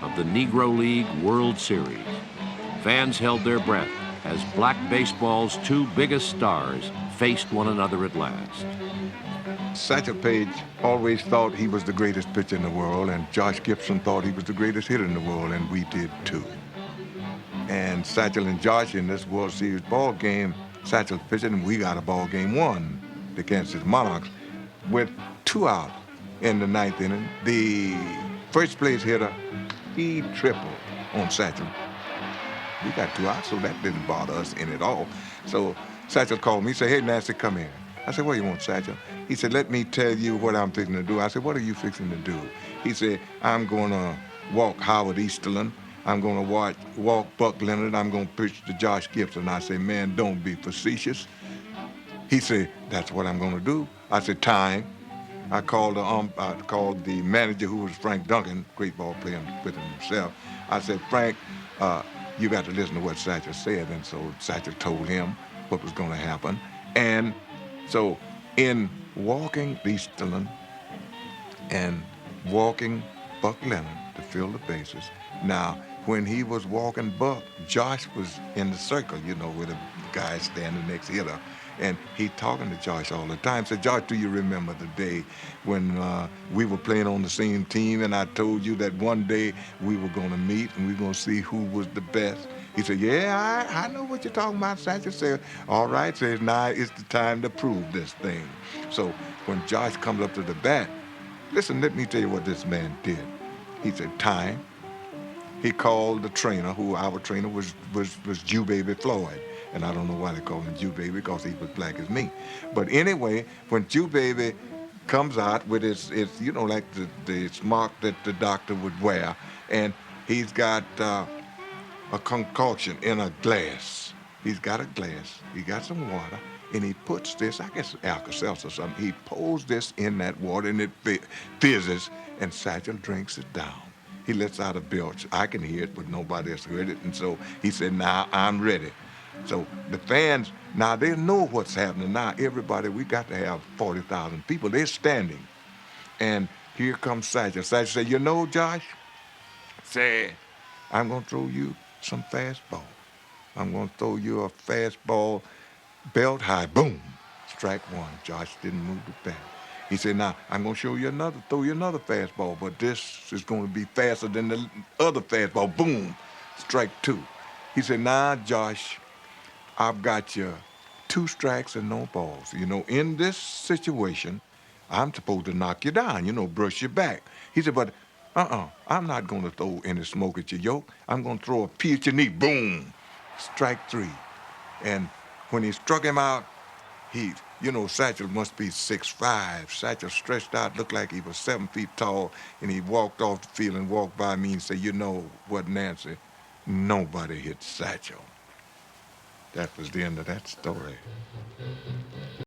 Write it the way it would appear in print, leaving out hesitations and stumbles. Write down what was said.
of the Negro League World Series. Fans held their breath as black baseball's two biggest stars faced one another at last. Satchel Paige always thought he was the greatest pitcher in the world, and Josh Gibson thought he was the greatest hitter in the world, and we did too. And Satchel and Josh in this World Series ball game, Satchel pitched, and we got a ball game won. The Kansas City Monarchs with 2 out in the 9th inning. The first place hitter, he tripled on Satchel. We got 2 outs, so that didn't bother us any at all. So Satchel called me, said, "Hey, Nancy, come here." I said, "What do you want, Satchel?" He said, "Let me tell you what I'm fixing to do." I said, "What are you fixing to do?" He said, "I'm going to walk Howard Easterlin. I'm going to walk Buck Leonard. I'm going to pitch to Josh Gibson." I said, "Man, don't be facetious." He said, "That's what I'm going to do." I said, "Time." I called the manager, who was Frank Duncan, great ball player with him himself. I said, "Frank, you got to listen to what Satchel said." And so Satchel told him what was going to happen. And so in walking Easterlin and walking Buck Leonard to fill the bases, now, when he was walking Buck, Josh was in the circle, with a guy standing next hitter. And he talking to Josh all the time. Said, "Josh, do you remember the day when we were playing on the same team and I told you that one day we were going to meet and we were going to see who was the best?" He said, "Yeah, I know what you're talking about." Satchel said, "All right," says, "now it's the time to prove this thing." So when Josh comes up to the bat, listen, let me tell you what this man did. He said, "Time." He called the trainer, who our trainer was Jew Baby Floyd. And I don't know why they called him Jew Baby, because he was black as me. But anyway, when Jew Baby comes out with his like the smock that the doctor would wear, and he's got a concoction in a glass. He's got a glass, he got some water, and he puts this, I guess Alka-Seltzer or something, he pours this in that water, and it fizzes, and Satchel drinks it down. He lets out a belch. I can hear it, but nobody else heard it. And so he said, "Now I'm ready." So the fans, now they know what's happening. Now everybody, we got to have 40,000 people. They're standing. And here comes Satchel. Satchel said, "Josh," say, "I'm going to throw you some fastball. I'm going to throw you a fastball belt high." Boom. Strike one. Josh didn't move the bat. He said, "Now, I'm going to throw you another fastball, but this is going to be faster than the other fastball." Boom. Strike 2. He said, "Now, Josh, I've got you 2 strikes and no balls. In this situation, I'm supposed to knock you down, brush your back." He said, "But I'm not going to throw any smoke at your yoke. I'm going to throw a pea at your knee." Boom. Strike 3. And when he struck him out, Satchel must be 6'5". Satchel stretched out, looked like he was 7 feet tall, and he walked off the field and walked by me and said, "You know what, Nancy? Nobody hit Satchel." That was the end of that story.